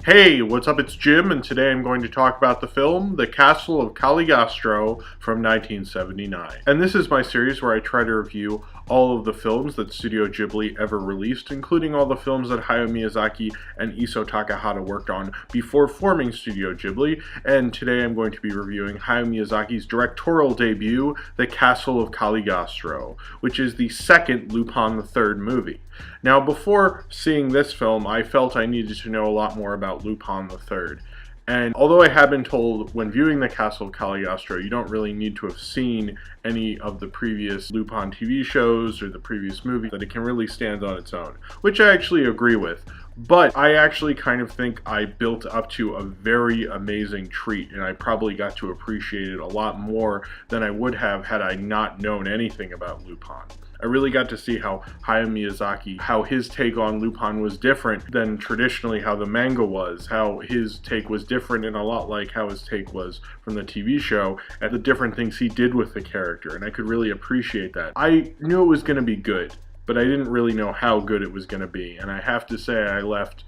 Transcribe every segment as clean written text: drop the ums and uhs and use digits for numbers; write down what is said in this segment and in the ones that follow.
Hey, what's up? It's Jim, and today I'm going to talk about the film The Castle of Cagliostro from 1979. And this is my series where I try to review all of the films that Studio Ghibli ever released, including all the films that Hayao Miyazaki and Isao Takahata worked on before forming Studio Ghibli. And today I'm going to be reviewing Hayao Miyazaki's directorial debut, The Castle of Cagliostro, which is the second Lupin III movie. Now, before seeing this film, I felt I needed to know a lot more about Lupin III. And although I have been told when viewing The Castle of Cagliostro, you don't really need to have seen any of the previous Lupin TV shows or the previous movie, that it can really stand on its own, which I actually agree with. But I actually kind of think I built up to a very amazing treat, and I probably got to appreciate it a lot more than I would have had I not known anything about Lupin. I really got to see how Hayao Miyazaki, how his take on Lupin was different than traditionally how the manga was, how his take was different and a lot like how his take was from the TV show, and the different things he did with the character, and I could really appreciate that. I knew it was going to be good, but I didn't really know how good it was going to be, and I have to say I left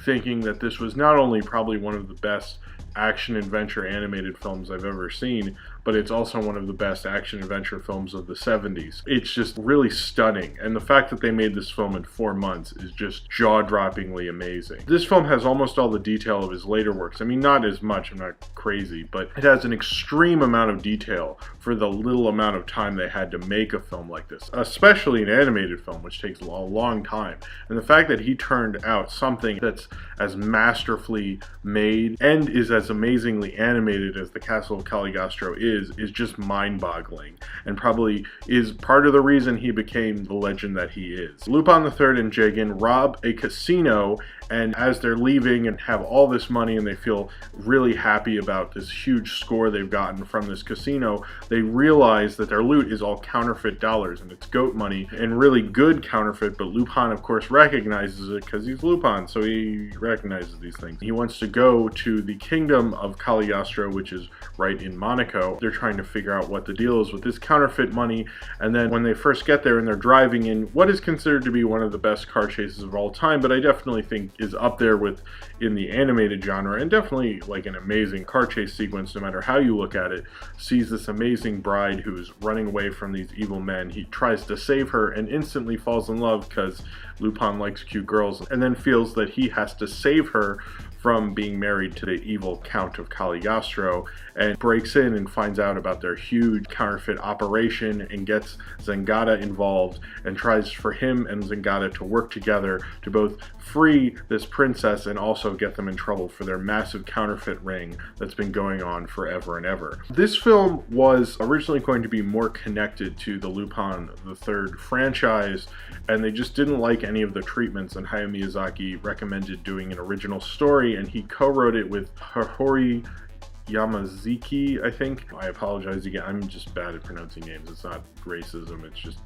thinking that this was not only probably one of the best action-adventure animated films I've ever seen, but it's also one of the best action-adventure films of the 70s. It's just really stunning, and the fact that they made this film in 4 months is just jaw-droppingly amazing. This film has almost all the detail of his later works. I mean, not as much, I'm not crazy, but it has an extreme amount of detail for the little amount of time they had to make a film like this, especially an animated film, which takes a long time. And the fact that he turned out something that's as masterfully made and is as amazingly animated as The Castle of Cagliostro is just mind-boggling, and probably is part of the reason he became the legend that he is. Lupin III and Jagan rob a casino, and as they're leaving and have all this money and they feel really happy about this huge score they've gotten from this casino, they realize that their loot is all counterfeit dollars, and it's goat money, and really good counterfeit, but Lupin of course recognizes it because he's Lupin, so he recognizes these things. He wants to go to the kingdom of Cagliostro, which is right in Monaco. They're trying to figure out what the deal is with this counterfeit money, and then when they first get there and they're driving in what is considered to be one of the best car chases of all time, but I definitely think is up there with in the animated genre, and definitely like an amazing car chase sequence no matter how you look at it, sees this amazing bride who's running away from these evil men. He tries to save her and instantly falls in love because Lupin likes cute girls, and then feels that he has to save her from being married to the evil Count of Cagliostro, and breaks in and finds out about their huge counterfeit operation and gets Zangata involved and tries for him and Zangata to work together to both free this princess and also get them in trouble for their massive counterfeit ring that's been going on forever and ever. This film was originally going to be more connected to the Lupin III franchise, and they just didn't like any of the treatments, and Hayao Miyazaki recommended doing an original story, and he co-wrote it with Haruhi Yamazaki, I think. I apologize again, I'm just bad at pronouncing names. It's not racism, it's just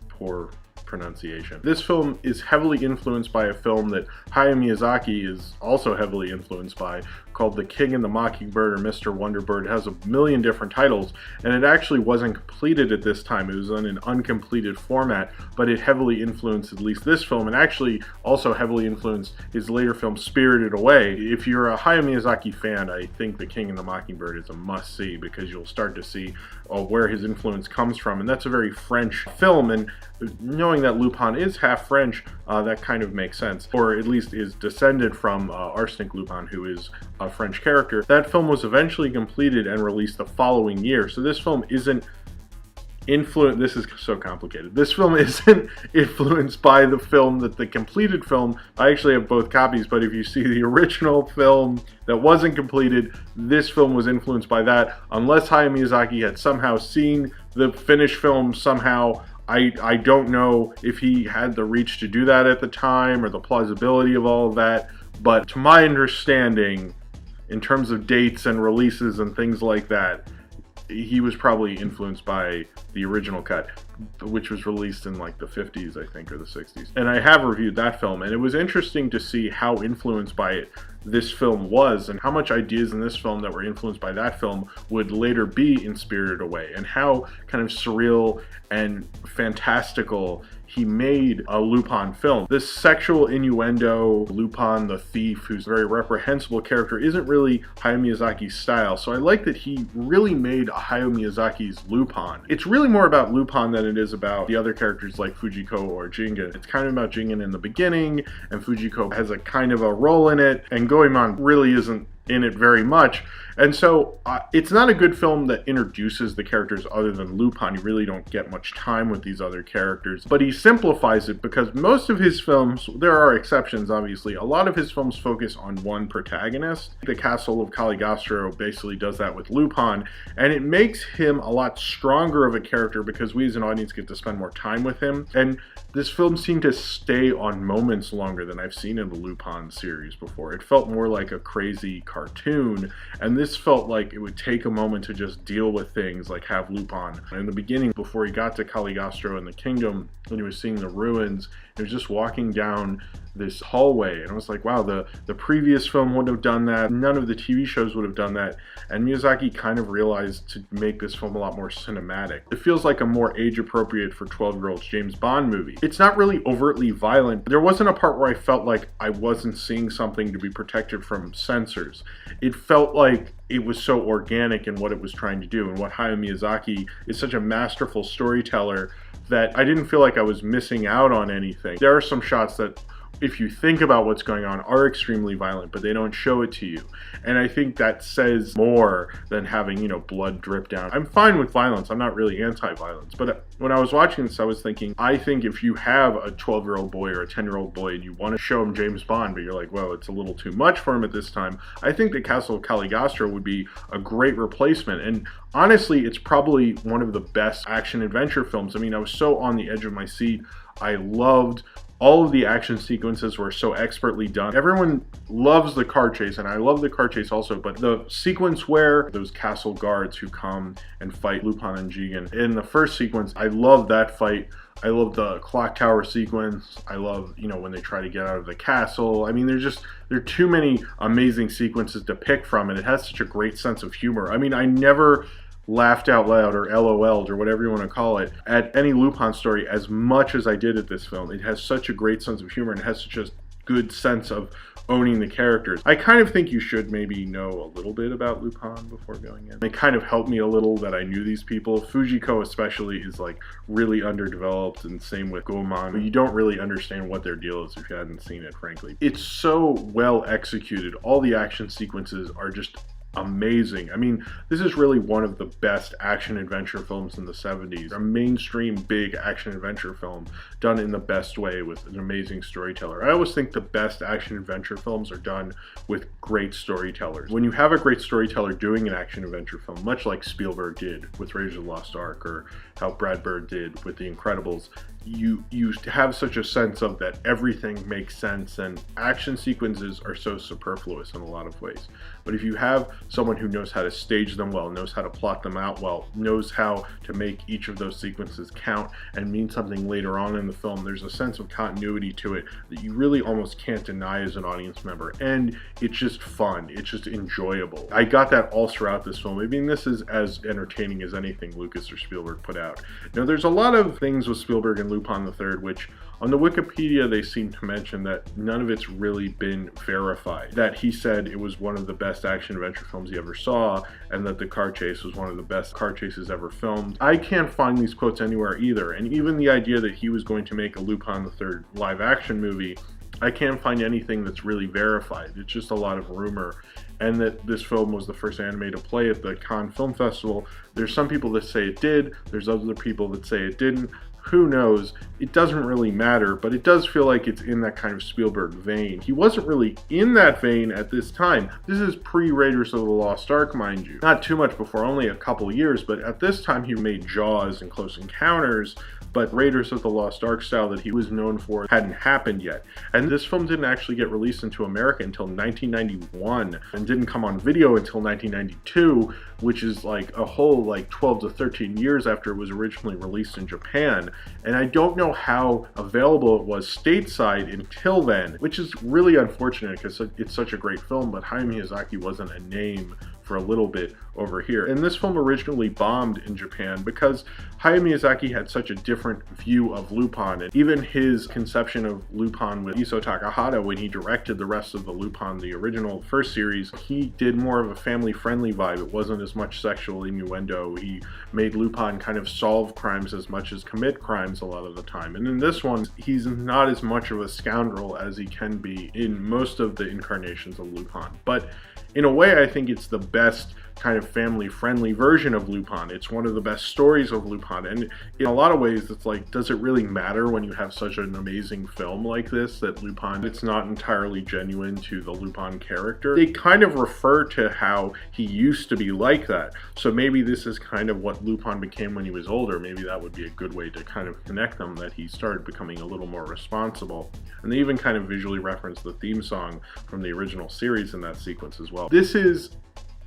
poor pronunciation. This film is heavily influenced by a film that Hayao Miyazaki is also heavily influenced by, called The King and the Mockingbird or Mr. Wonderbird. It has a million different titles, and it actually wasn't completed at this time. It was in an uncompleted format, but it heavily influenced at least this film, and actually also heavily influenced his later film Spirited Away. If you're a Hayao Miyazaki fan, I think The King and the Mockingbird is a must-see, because you'll start to see where his influence comes from, and that's a very French film, and knowing that Lupin is half French, that kind of makes sense, or at least is descended from Arsenic Lupin, who is a French character. That film was eventually completed and released the following year, so this film isn't this is so complicated. This film isn't influenced by the film that the completed film. I actually have both copies, but if you see the original film that wasn't completed, this film was influenced by that, unless Hayao Miyazaki had somehow seen the finished film somehow. I don't know if he had the reach to do that at the time, or the plausibility of all of that, but to my understanding, in terms of dates and releases and things like that, he was probably influenced by the original cut, which was released in like the 50s, I think, or the 60s. And I have reviewed that film, and it was interesting to see how influenced by it this film was, and how much ideas in this film that were influenced by that film would later be in Spirited Away, and how kind of surreal and fantastical he made a Lupin film. This sexual innuendo, Lupin the thief, who's a very reprehensible character, isn't really Hayao Miyazaki's style. So I like that he really made Hayao Miyazaki's Lupin. It's really more about Lupin than it is about the other characters like Fujiko or Jingen. It's kind of about Jingen in the beginning, and Fujiko has a kind of a role in it, and Goemon really isn't in it very much. And so it's not a good film that introduces the characters other than Lupin. You really don't get much time with these other characters, but he simplifies it because most of his films, there are exceptions obviously, a lot of his films focus on one protagonist. The Castle of Cagliostro basically does that with Lupin, and it makes him a lot stronger of a character because we as an audience get to spend more time with him. And this film seemed to stay on moments longer than I've seen in the Lupin series before. It felt more like a crazy cartoon, and this felt like it would take a moment to just deal with things, like have Lupin. In the beginning, before he got to Cagliostro and the kingdom, when he was seeing the ruins, he was just walking down this hallway, and I was like, wow, the previous film wouldn't have done that, none of the TV shows would have done that, and Miyazaki kind of realized to make this film a lot more cinematic. It feels like a more age-appropriate for 12-year-olds James Bond movie. It's not really overtly violent. There wasn't a part where I felt like I wasn't seeing something to be protected from censors. It felt like it was so organic in what it was trying to do, and what Hayao Miyazaki is such a masterful storyteller that I didn't feel like I was missing out on anything. There are some shots that, if you think about what's going on, are extremely violent, but they don't show it to you. And I think that says more than having, blood drip down. I'm fine with violence. I'm not really anti-violence. But when I was watching this, I was thinking, I think if you have a 12-year-old boy or a 10-year-old boy and you want to show him James Bond, but you're like, well, it's a little too much for him at this time, I think the Castle of Cagliostro would be a great replacement. And honestly, it's probably one of the best action-adventure films. I mean, I was so on the edge of my seat. I loved all of the action sequences were so expertly done. Everyone loves the car chase, and I love the car chase also, but the sequence where those castle guards who come and fight Lupin and Jigen, in the first sequence, I love that fight. I love the clock tower sequence. I love, when they try to get out of the castle. I mean, there are too many amazing sequences to pick from, and it has such a great sense of humor. I mean, I never laughed out loud or LOL'd or whatever you want to call it at any Lupin story as much as I did at this film. It has such a great sense of humor, and it has such a good sense of owning the characters. I kind of think you should maybe know a little bit about Lupin before going in. It kind of helped me a little that I knew these people. Fujiko especially is like really underdeveloped, and same with Goemon. You don't really understand what their deal is if you hadn't seen it, frankly. It's so well executed. All the action sequences are just amazing. I mean, this is really one of the best action-adventure films in the 70s. A mainstream big action-adventure film done in the best way with an amazing storyteller. I always think the best action-adventure films are done with great storytellers. When you have a great storyteller doing an action-adventure film, much like Spielberg did with Raiders of the Lost Ark, or how Brad Bird did with The Incredibles, you have such a sense of that everything makes sense, and action sequences are so superfluous in a lot of ways. But if you have someone who knows how to stage them well, knows how to plot them out well, knows how to make each of those sequences count and mean something later on in the film, there's a sense of continuity to it that you really almost can't deny as an audience member. And it's just fun. It's just enjoyable. I got that all throughout this film. I mean, this is as entertaining as anything Lucas or Spielberg put out. Now, there's a lot of things with Spielberg and Lupin III, which on the Wikipedia they seem to mention that none of it's really been verified. That he said it was one of the best action-adventure films he ever saw, and that the car chase was one of the best car chases ever filmed. I can't find these quotes anywhere either, and even the idea that he was going to make a Lupin III live-action movie, I can't find anything that's really verified. It's just a lot of rumor. And that this film was the first anime to play at the Cannes Film Festival. There's some people that say it did, there's other people that say it didn't. Who knows? It doesn't really matter, but it does feel like it's in that kind of Spielberg vein. He wasn't really in that vein at this time. This is pre-Raiders of the Lost Ark, mind you. Not too much before, only a couple years, but at this time he made Jaws and Close Encounters, but Raiders of the Lost Ark style that he was known for hadn't happened yet. And this film didn't actually get released into America until 1991, and didn't come on video until 1992, which is like a whole 12 to 13 years after it was originally released in Japan. And I don't know how available it was stateside until then, which is really unfortunate because it's such a great film, but Hayao Miyazaki wasn't a name for a little bit over here. And this film originally bombed in Japan because Hayao Miyazaki had such a different view of Lupin, and even his conception of Lupin with Isao Takahata when he directed the rest of the Lupin, the original first series, he did more of a family-friendly vibe. It wasn't as much sexual innuendo. He made Lupin kind of solve crimes as much as commit crimes a lot of the time. And in this one, he's not as much of a scoundrel as he can be in most of the incarnations of Lupin. But in a way, I think it's the best kind of family-friendly version of Lupin. It's one of the best stories of Lupin, and in a lot of ways, it's like, does it really matter when you have such an amazing film like this, that Lupin, it's not entirely genuine to the Lupin character? They kind of refer to how he used to be like that, so maybe this is kind of what Lupin became when he was older. Maybe that would be a good way to kind of connect them, that he started becoming a little more responsible. And they even kind of visually reference the theme song from the original series in that sequence as well. This is,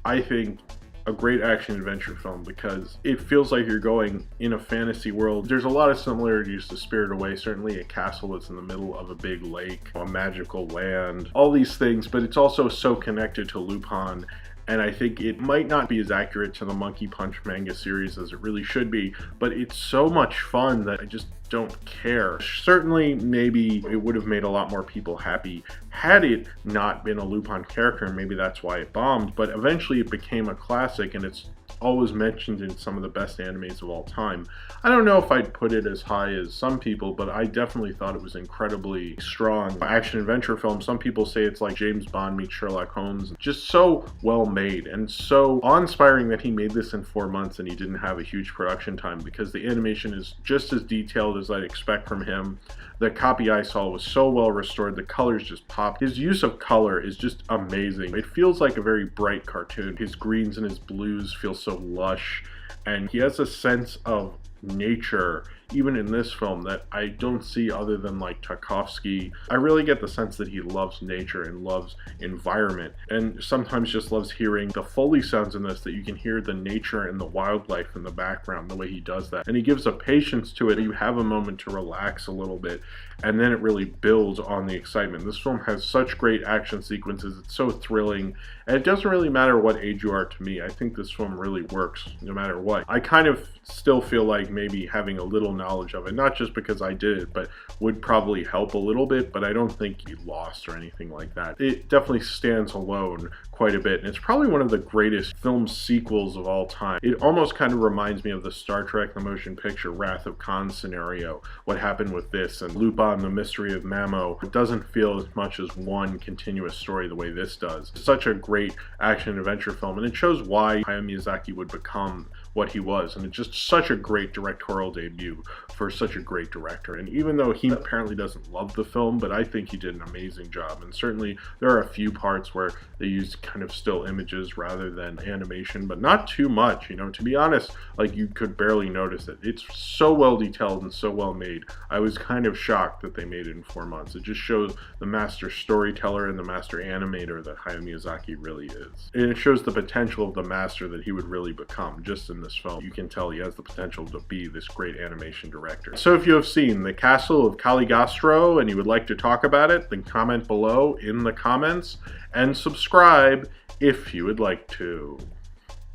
I think, a great action-adventure film because it feels like you're going in a fantasy world. There's a lot of similarities to Spirited Away, certainly a castle that's in the middle of a big lake, a magical land, all these things, but it's also so connected to Lupin. And I think it might not be as accurate to the Monkey Punch manga series as it really should be, but it's so much fun that I just don't care. Certainly, maybe it would have made a lot more people happy had it not been a Lupin character, and maybe that's why it bombed, but eventually it became a classic, and it's always mentioned in some of the best animes of all time. I don't know if I'd put it as high as some people, but I definitely thought it was incredibly strong action-adventure film. Some people say it's like James Bond meets Sherlock Holmes. Just so well made and so awe-inspiring that he made this in 4 months and he didn't have a huge production time, because the animation is just as detailed as I'd expect from him. The copy I saw was so well restored, the colors just popped. His use of color is just amazing. It feels like a very bright cartoon. His greens and his blues feel so lush, and he has a sense of nature even in this film that I don't see other than like Tarkovsky. I really get the sense that he loves nature and loves environment, and sometimes just loves hearing the Foley sounds in this, that you can hear the nature and the wildlife in the background, the way he does that. And he gives a patience to it. You have a moment to relax a little bit, and then it really builds on the excitement. This film has such great action sequences. It's so thrilling, and it doesn't really matter what age you are to me. I think this film really works no matter what. I kind of still feel like maybe having a little knowledge of it, not just because I did it, but would probably help a little bit, but I don't think you lost or anything like that. It definitely stands alone quite a bit, and it's probably one of the greatest film sequels of all time. It almost kind of reminds me of the Star Trek the Motion Picture Wrath of Khan scenario, what happened with this, and Lupin, the Mystery of Mamo. It doesn't feel as much as one continuous story the way this does. It's such a great action-adventure film, and it shows why Hayao Miyazaki would become what he was, and it's just such a great directorial debut for such a great director. And even though he apparently doesn't love the film, but I think he did an amazing job, and certainly there are a few parts where they used kind of still images rather than animation, but not too much, you know. To be honest, like, you could barely notice it. It's so well detailed and so well made. I was kind of shocked that they made it in 4 months. It just shows the master storyteller and the master animator that Hayao Miyazaki really is. And it shows the potential of the master that he would really become just in this film. You can tell he has the potential to be this great animation director. So if you have seen the Castle of Cagliostro and you would like to talk about it, then comment below in the comments and subscribe if you would like to.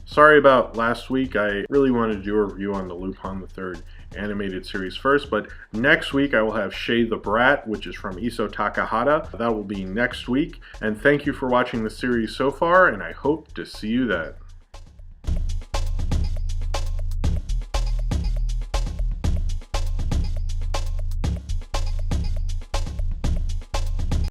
Sorry about last week. I really wanted to do a review on the Lupin the Third animated series first, but next week I will have Shay the Brat, which is from Isao Takahata. That will be next week, and thank you for watching the series so far, and I hope to see you then.